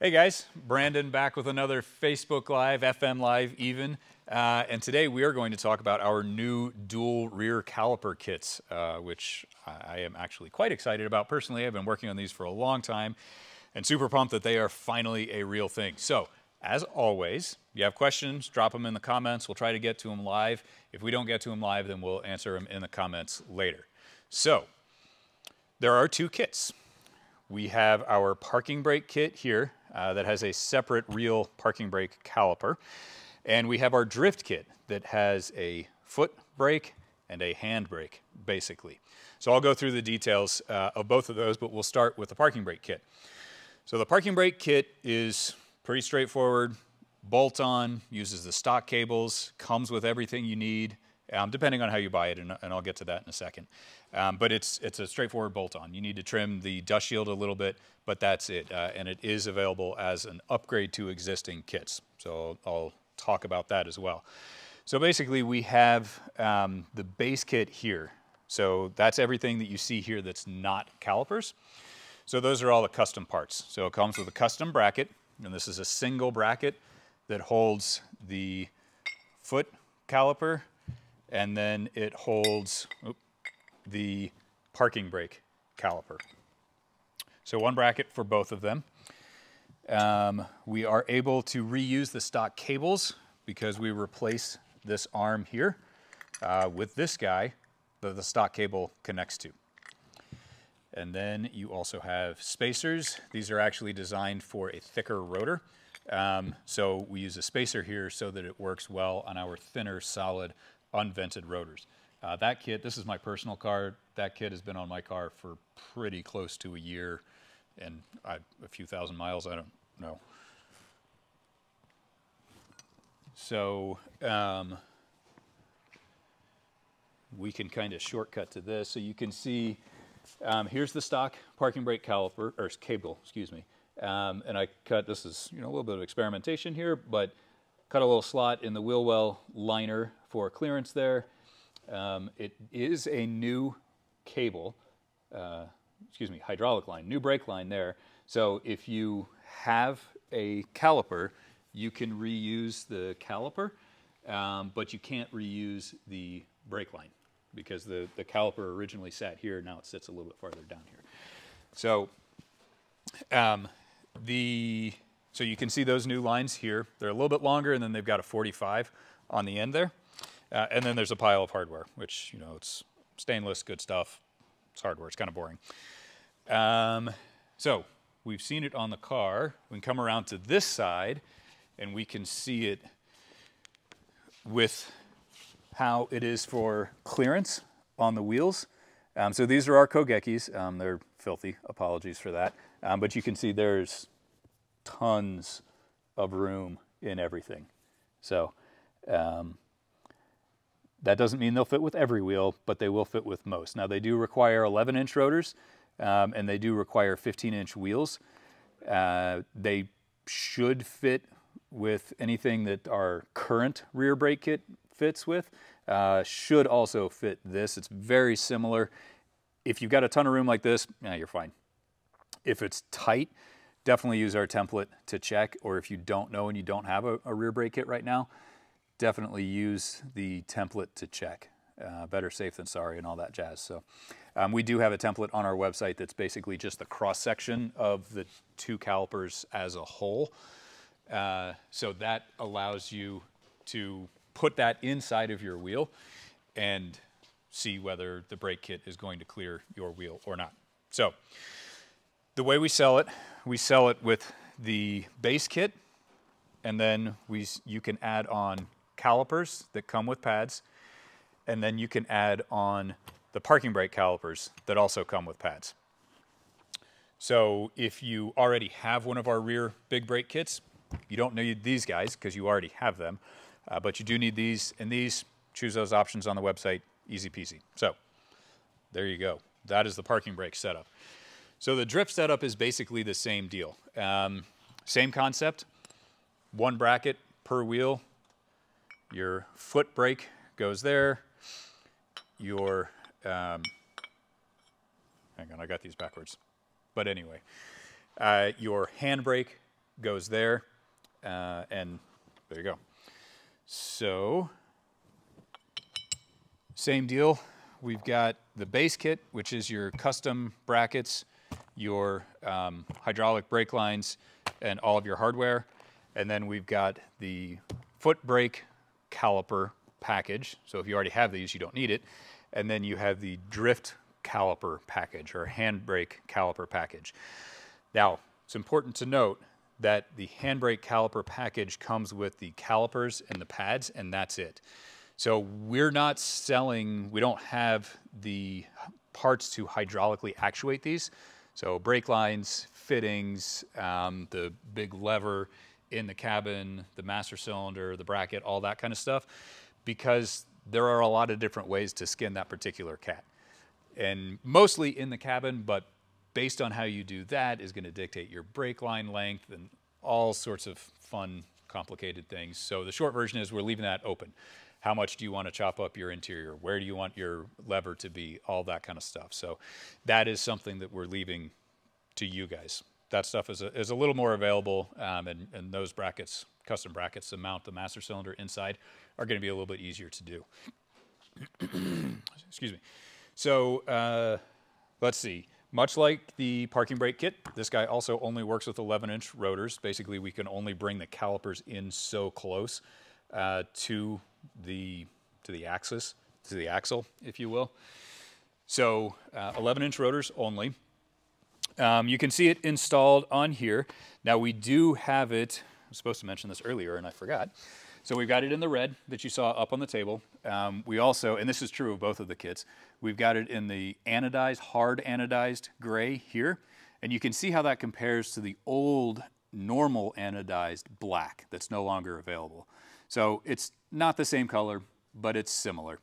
Hey guys, Brandon back with another Facebook Live, FM Live even. And today we are going to talk about our new dual rear caliper kits, which I am actually quite excited about. Personally, I've been working on these for a long time and super pumped that they are finally a real thing. So, as always, if you have questions, drop them in the comments. We'll try to get to them live. If we don't get to them live, then we'll answer them in the comments later. So, there are two kits. We have our parking brake kit here that has a separate real parking brake caliper. And we have our drift kit that has a foot brake and a hand brake, basically. So I'll go through the details of both of those, but we'll start with the parking brake kit. So the parking brake kit is pretty straightforward, bolt-on, uses the stock cables, comes with everything you need, depending on how you buy it, and I'll get to that in a second. But it's a straightforward bolt-on. You need to trim the dust shield a little bit, but that's it. And it is available as an upgrade to existing kits. So I'll talk about that as well. So basically we have the base kit here. So that's everything that you see here that's not calipers. So those are all the custom parts. So it comes with a custom bracket, and this is a single bracket that holds the foot caliper, and then it holds the parking brake caliper. So one bracket for both of them. We are able to reuse the stock cables because we replace this arm here with this guy that the stock cable connects to. And then you also have spacers. These are actually designed for a thicker rotor. So we use a spacer here so that it works well on our thinner, solid, unvented rotors. That kit, this is my personal car. That kit has been on my car for pretty close to a year and a few thousand miles, I don't know. So we can kind of shortcut to this. So you can see, here's the stock parking brake caliper, or cable, excuse me. And I cut, this is a little bit of experimentation here, but cut a little slot in the wheel well liner for clearance there. It is a new cable, hydraulic line, new brake line there. So if you have a caliper, you can reuse the caliper, but you can't reuse the brake line because the caliper originally sat here, now it sits a little bit farther down here. So, so you can see those new lines here. They're a little bit longer, and then they've got a 45 on the end there. And then there's a pile of hardware, which, it's stainless, good stuff. It's hardware. It's kind of boring. So we've seen it on the car. We can come around to this side, and we can see it with how it is for clearance on the wheels. So these are our Kogekis. They're filthy. Apologies for that. But you can see there's tons of room in everything. So that doesn't mean they'll fit with every wheel, but they will fit with most. Now, they do require 11-inch rotors, and they do require 15-inch wheels. They should fit with anything that our current rear brake kit fits with. Should also fit this. It's very similar. If you've got a ton of room like this, you're fine. If it's tight, definitely use our template to check, or if you don't know and you don't have a rear brake kit right now, definitely use the template to check. Better safe than sorry and all that jazz. So we do have a template on our website that's basically just the cross-section of the two calipers as a whole. So that allows you to put that inside of your wheel and see whether the brake kit is going to clear your wheel or not. So the way we sell it with the base kit, and then you can add on calipers that come with pads, and then you can add on the parking brake calipers that also come with pads. So if you already have one of our rear big brake kits, you don't need these guys because you already have them, but you do need these, and these, choose those options on the website, easy peasy. So there you go. That is the parking brake setup. So the drift setup is basically the same deal. Same concept, one bracket per wheel. Your foot brake goes there. Your, hang on, I got these backwards. But anyway, your hand brake goes there, and there you go. So, same deal. We've got the base kit, which is your custom brackets, your hydraulic brake lines, and all of your hardware. And then we've got the foot brake caliper package. So if you already have these, you don't need it. And then you have the drift caliper package or handbrake caliper package. Now, it's important to note that the handbrake caliper package comes with the calipers and the pads, and that's it. So we're not selling, we don't have the parts to hydraulically actuate these. So brake lines, fittings, the big lever in the cabin, the master cylinder, the bracket, all that kind of stuff, because there are a lot of different ways to skin that particular cat. And mostly in the cabin, but based on how you do that is going to dictate your brake line length and all sorts of fun, complicated things. So the short version is we're leaving that open. How much do you want to chop up your interior? Where do you want your lever to be? All that kind of stuff. So that is something that we're leaving to you guys. That stuff is a little more available, and those brackets, custom brackets to mount the master cylinder inside, are going to be a little bit easier to do. Excuse me. So let's see. Much like the parking brake kit, this guy also only works with 11-inch rotors. Basically, we can only bring the calipers in so close to the axis, to the axle, if you will. So 11-inch rotors only. You can see it installed on here. Now we do have it, I was supposed to mention this earlier and I forgot. So we've got it in the red that you saw up on the table. We also, and this is true of both of the kits, we've got it in the anodized, hard anodized gray here. And you can see how that compares to the old normal anodized black that's no longer available. So it's not the same color, but it's similar.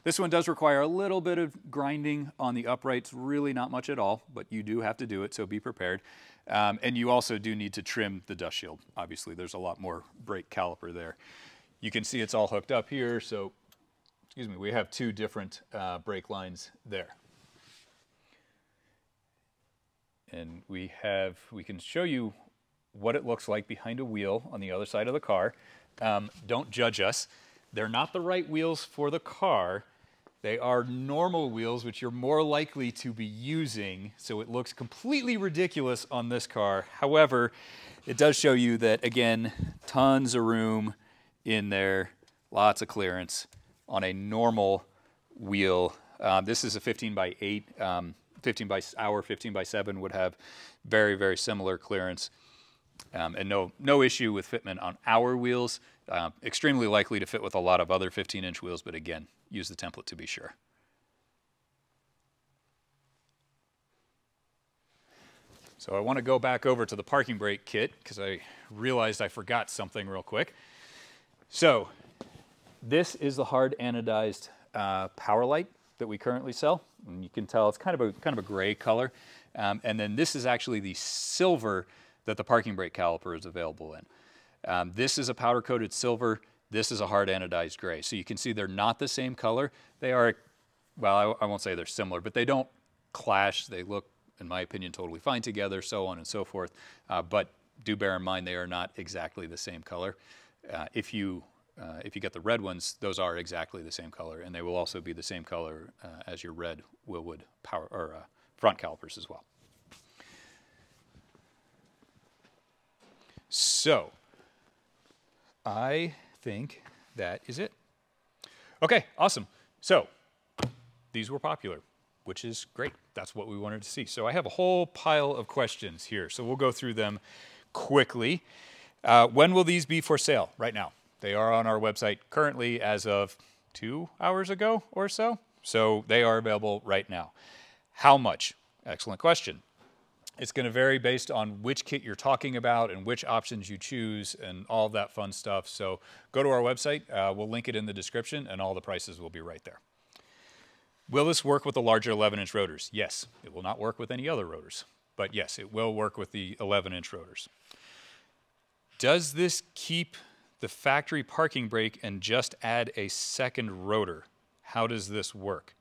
This one does require a little bit of grinding on the uprights, really not much at all, but you do have to do it, so be prepared. And you also do need to trim the dust shield. Obviously, there's a lot more brake caliper there. You can see it's all hooked up here, so, excuse me, we have two different brake lines there. And we can show you what it looks like behind a wheel on the other side of the car. Don't judge us. They're not the right wheels for the car. They are normal wheels, which you're more likely to be using, so it looks completely ridiculous on this car. However, it does show you that, again, tons of room in there, lots of clearance on a normal wheel. This is a 15 by 8, 15 by hour, 15 by 7 would have very, very similar clearance. And no issue with fitment on our wheels. Extremely likely to fit with a lot of other 15-inch wheels, but again, use the template to be sure. So I want to go back over to the parking brake kit because I realized I forgot something real quick. So this is the hard anodized power light that we currently sell. And you can tell it's kind of a gray color. And then this is actually the silver that the parking brake caliper is available in. This is a powder-coated silver. This is a hard anodized gray. So you can see they're not the same color. They are, well, I won't say they're similar, but they don't clash. They look, in my opinion, totally fine together, so on and so forth. But do bear in mind they are not exactly the same color. If you get the red ones, those are exactly the same color, and they will also be the same color as your red Wilwood power or front calipers as well. So, I think that is it. Okay, awesome. So, these were popular, which is great. That's what we wanted to see. So I have a whole pile of questions here, so we'll go through them quickly. When will these be for sale? Right now. They are on our website currently as of 2 hours ago or so. So they are available right now. How much? Excellent question. It's going to vary based on which kit you're talking about and which options you choose and all of that fun stuff. So go to our website. We'll link it in the description, and all the prices will be right there. Will this work with the larger 11-inch rotors? Yes. It will not work with any other rotors. But yes, it will work with the 11-inch rotors. Does this keep the factory parking brake and just add a second rotor? How does this work?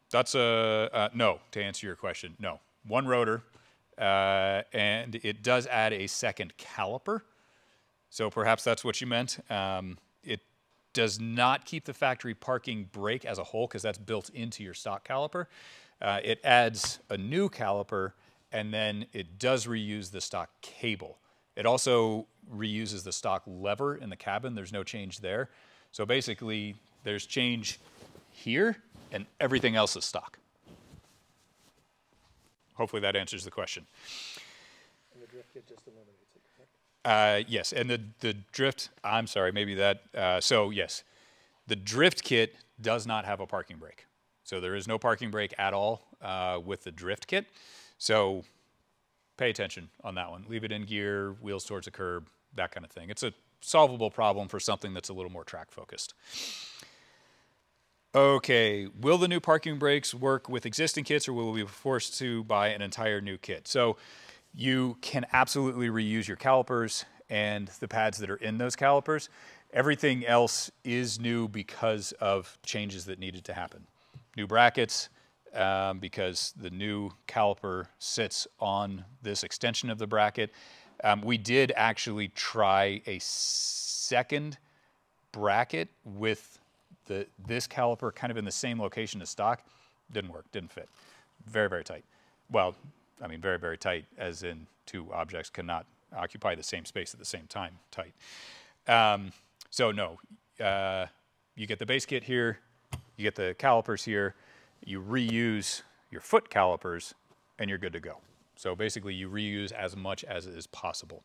That's a no, to answer your question. No, one rotor, and it does add a second caliper. So perhaps that's what you meant. It does not keep the factory parking brake as a whole because that's built into your stock caliper. It adds a new caliper, and then it does reuse the stock cable. It also reuses the stock lever in the cabin. There's no change there. So basically, there's change here, and everything else is stock. Hopefully that answers the question. And the drift kit just eliminates it, correct? Yes, and the drift, I'm sorry, maybe that, so yes, the drift kit does not have a parking brake. So there is no parking brake at all with the drift kit. So pay attention on that one. Leave it in gear, wheels towards the curb, that kind of thing. It's a solvable problem for something that's a little more track focused. Okay, will the new parking brakes work with existing kits, or will we be forced to buy an entire new kit? So you can absolutely reuse your calipers and the pads that are in those calipers. Everything else is new because of changes that needed to happen. New brackets, because the new caliper sits on this extension of the bracket. We did actually try a second bracket with this caliper kind of in the same location as stock. Didn't work, didn't fit. Very, very tight. Well, I mean, very, very tight, as in two objects cannot occupy the same space at the same time, tight. So no, you get the base kit here, you get the calipers here, you reuse your foot calipers, and you're good to go. So basically you reuse as much as is possible.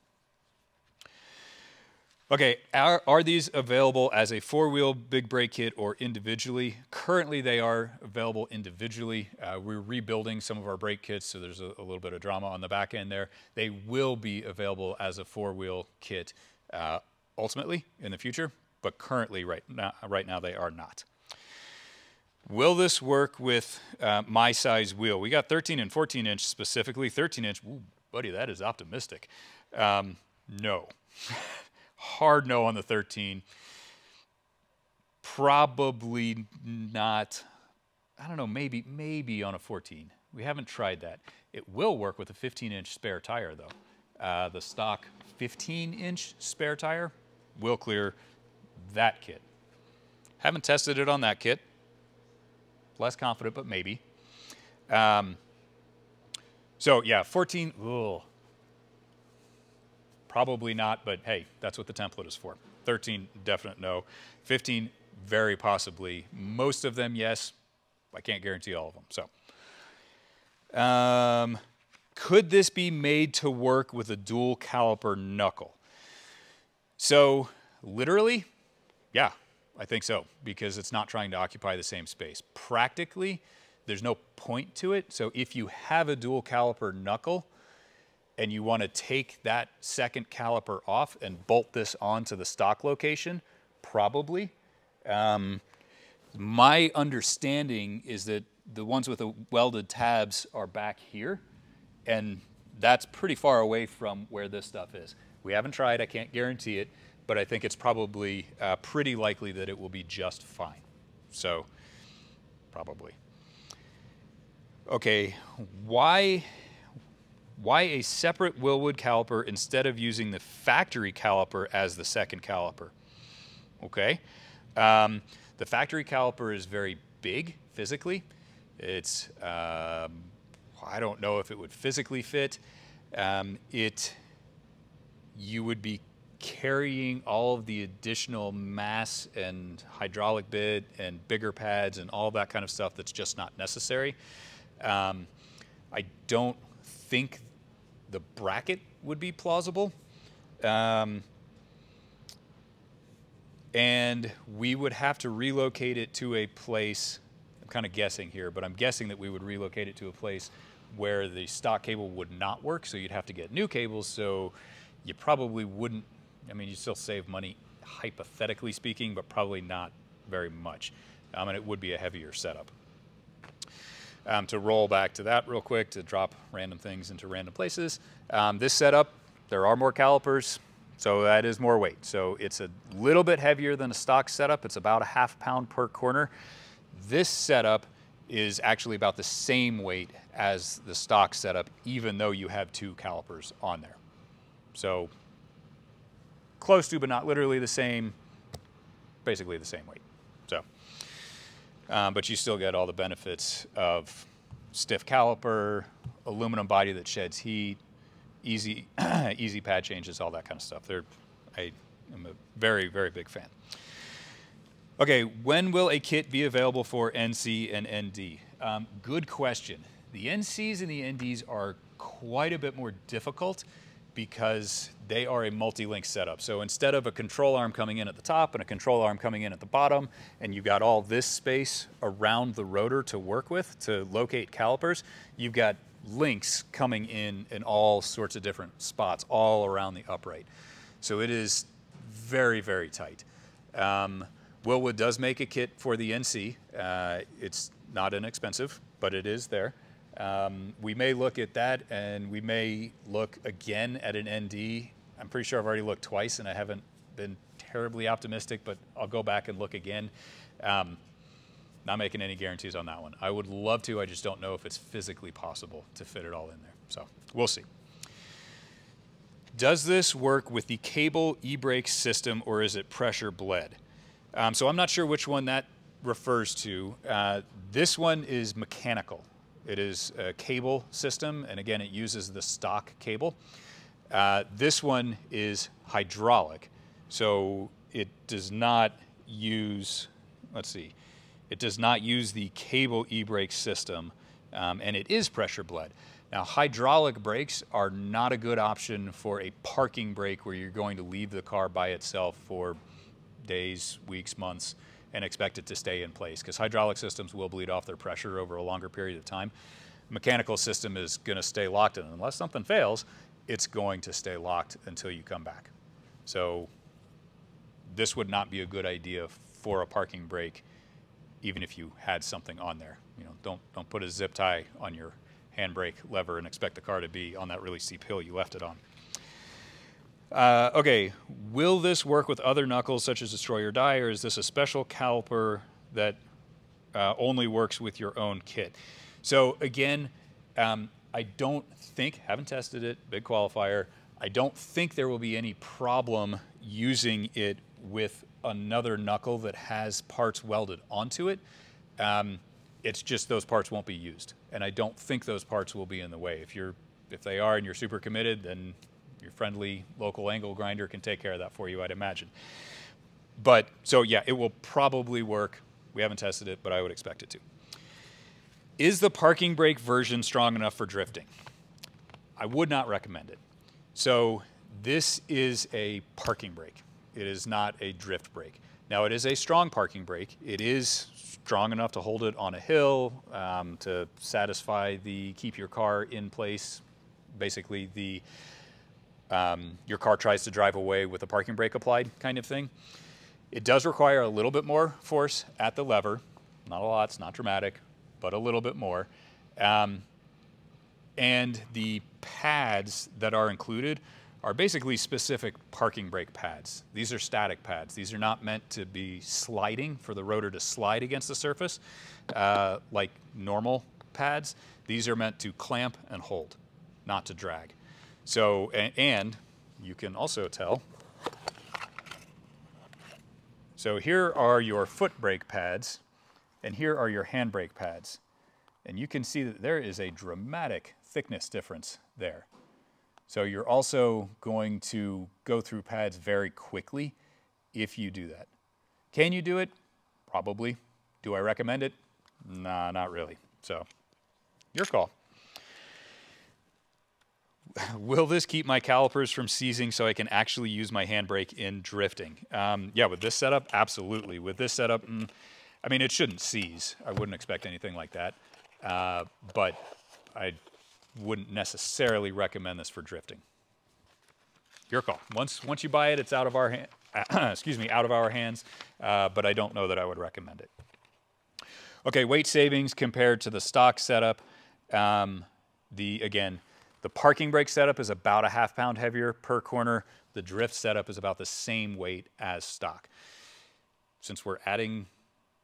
Okay, are these available as a four-wheel big brake kit or individually? Currently they are available individually. We're rebuilding some of our brake kits, so there's a little bit of drama on the back end there. They will be available as a four-wheel kit ultimately in the future, but currently right now they are not. Will this work with my size wheel? We got 13 and 14 inch specifically. 13 inch, ooh, buddy, that is optimistic. No. Hard no on the 13. Probably not, I don't know, maybe on a 14. We haven't tried that. It will work with a 15-inch spare tire, though. The stock 15-inch spare tire will clear that kit. Haven't tested it on that kit. Less confident, but maybe. So, yeah, 14, ugh. Probably not, but hey, that's what the template is for. 13, definite no. 15, very possibly. Most of them, yes. I can't guarantee all of them. So, could this be made to work with a dual caliper knuckle? So, literally, yeah, I think so, because it's not trying to occupy the same space. Practically, there's no point to it. So if you have a dual caliper knuckle, and you want to take that second caliper off and bolt this onto the stock location, probably. My understanding is that the ones with the welded tabs are back here, and that's pretty far away from where this stuff is. We haven't tried, I can't guarantee it, but I think it's probably pretty likely that it will be just fine. So, probably. Okay, why a separate Wilwood caliper instead of using the factory caliper as the second caliper? Okay. The factory caliper is very big physically. It's, I don't know if it would physically fit. You would be carrying all of the additional mass and hydraulic bit and bigger pads and all that kind of stuff that's just not necessary. I don't think the bracket would be plausible. And we would have to relocate it to a place, I'm kind of guessing here, but I'm guessing that we would relocate it to a place where the stock cable would not work, so you'd have to get new cables, so you probably wouldn't, I mean, you still save money, hypothetically speaking, but probably not very much. And it would be a heavier setup. To roll back to that real quick, to drop random things into random places. This setup, there are more calipers, so that is more weight. So it's a little bit heavier than a stock setup. It's about a ½ pound per corner. This setup is actually about the same weight as the stock setup, even though you have 2 calipers on there. So close to, but not literally the same, basically the same weight. So, but you still get all the benefits of stiff caliper, aluminum body that sheds heat, easy easy pad changes, all that kind of stuff. I am a very, very big fan. Okay, when will a kit be available for NC and ND? Good question. The NCs and the NDs are quite a bit more difficult because they are a multi-link setup. So instead of a control arm coming in at the top and a control arm coming in at the bottom, and you've got all this space around the rotor to work with to locate calipers, you've got links coming in all sorts of different spots all around the upright. So it is very, very tight. Wilwood does make a kit for the NC. It's not inexpensive, but it is there. We may look at that, and we may look again at an ND. I'm pretty sure I've already looked twice, and I haven't been terribly optimistic, but I'll go back and look again. Not making any guarantees on that one. I would love to, I just don't know if it's physically possible to fit it all in there. So we'll see. Does this work with the cable e-brake system, or is it pressure bled? So I'm not sure which one that refers to. This one is mechanical. It is a cable system, and again, it uses the stock cable. This one is hydraulic, so it does not use, let's see, it does not use the cable e-brake system, and it is pressure bled. Now, hydraulic brakes are not a good option for a parking brake where you're going to leave the car by itself for days, weeks, months, and expect it to stay in place, because hydraulic systems will bleed off their pressure over a longer period of time. Mechanical system is going to stay locked, and unless something fails, it's going to stay locked until you come back. So this would not be a good idea for a parking brake, even if you had something on there. You know, don't put a zip tie on your handbrake lever and expect the car to be on that really steep hill you left it on. Okay, will this work with other knuckles such as Destroy or Die, or is this a special caliper that only works with your own kit? So again, I don't think, haven't tested it, big qualifier, I don't think there will be any problem using it with another knuckle that has parts welded onto it. It's just those parts won't be used, and I don't think those parts will be in the way. If they are and you're super committed, then your friendly local angle grinder can take care of that for you, I'd imagine. But, so yeah, it will probably work. We haven't tested it, but I would expect it to. Is the parking brake version strong enough for drifting? I would not recommend it. So this is a parking brake. It is not a drift brake. Now, it is a strong parking brake. It is strong enough to hold it on a hill, to satisfy the keep your car in place. Basically, your car tries to drive away with a parking brake applied kind of thing. It does require a little bit more force at the lever. Not a lot, it's not dramatic, but a little bit more. And the pads that are included are basically specific parking brake pads. These are static pads. These are not meant to be sliding for the rotor to slide against the surface like normal pads. These are meant to clamp and hold, not to drag. So, and you can also tell. So here are your foot brake pads, and here are your handbrake pads. And you can see that there is a dramatic thickness difference there. So you're also going to go through pads very quickly if you do that. Can you do it? Probably. Do I recommend it? Nah, not really. So, your call. Will this keep my calipers from seizing so I can actually use my handbrake in drifting? Yeah, with this setup, absolutely. With this setup, I mean, it shouldn't seize. I wouldn't expect anything like that. But I wouldn't necessarily recommend this for drifting. Your call. Once you buy it, it's out of our out of our hands. But I don't know that I would recommend it. Okay, weight savings compared to the stock setup. Again, the parking brake setup is about a ½ pound heavier per corner. The drift setup is about the same weight as stock. Since we're adding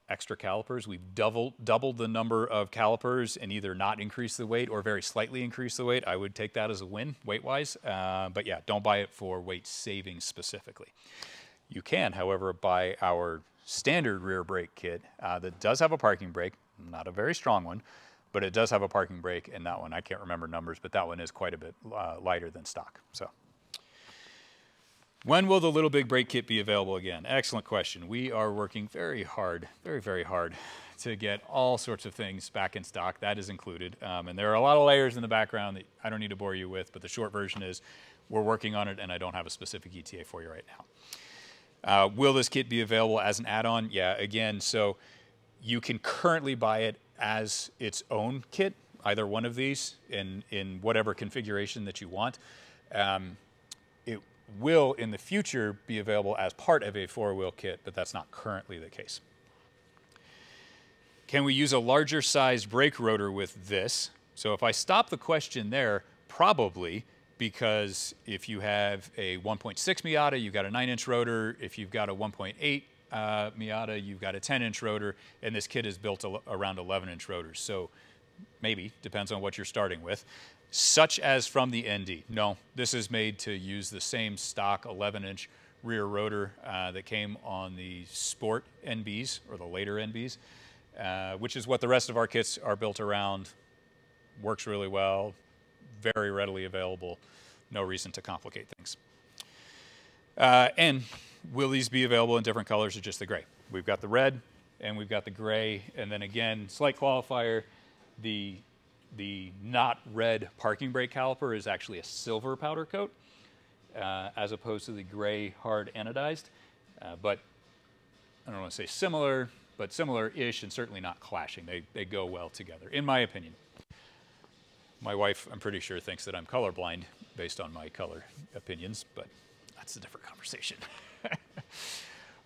extra calipers. We've doubled the number of calipers and either not increase the weight or very slightly increase the weight. I would take that as a win weight-wise. But yeah, don't buy it for weight savings specifically. You can, however, buy our standard rear brake kit that does have a parking brake, not a very strong one, but it does have a parking brake, and that one, I can't remember numbers, but that one is quite a bit lighter than stock. So, when will the Little Big brake kit be available again? Excellent question. We are working very hard, very hard to get all sorts of things back in stock. That is included. And there are a lot of layers in the background that I don't need to bore you with, but the short version is we're working on it, and I don't have a specific ETA for you right now. Will this kit be available as an add-on? Yeah, again, so you can currently buy it as its own kit, either one of these in whatever configuration that you want. It will in the future be available as part of a four-wheel kit, but that's not currently the case. Can we use a larger sized brake rotor with this? So if I stop the question there, probably, because if you have a 1.6 Miata, you've got a 9-inch rotor. If you've got a 1.8 Miata, you've got a 10-inch rotor, and this kit is built around 11-inch rotors. So maybe, depends on what you're starting with. Such as from the ND. No, this is made to use the same stock 11-inch rear rotor that came on the Sport NBs, or the later NBs, which is what the rest of our kits are built around. Works really well, very readily available. No reason to complicate things. And will these be available in different colors or just the gray? We've got the red and we've got the gray. And then again, slight qualifier, the not red parking brake caliper is actually a silver powder coat as opposed to the gray hard anodized. But I don't want to say similar, but similar-ish and certainly not clashing. They go well together, in my opinion. My wife, I'm pretty sure, thinks that I'm colorblind based on my color opinions, but that's a different conversation.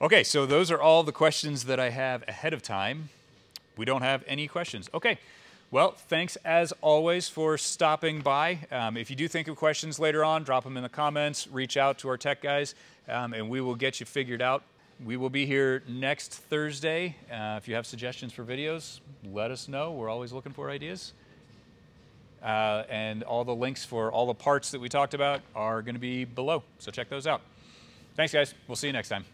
Okay, so those are all the questions that I have ahead of time. We don't have any questions. Okay, well, thanks as always for stopping by. If you do think of questions later on, drop them in the comments, reach out to our tech guys, and we will get you figured out. We will be here next Thursday. If you have suggestions for videos, let us know. We're always looking for ideas. And all the links for all the parts that we talked about are going to be below, so check those out. Thanks, guys. We'll see you next time.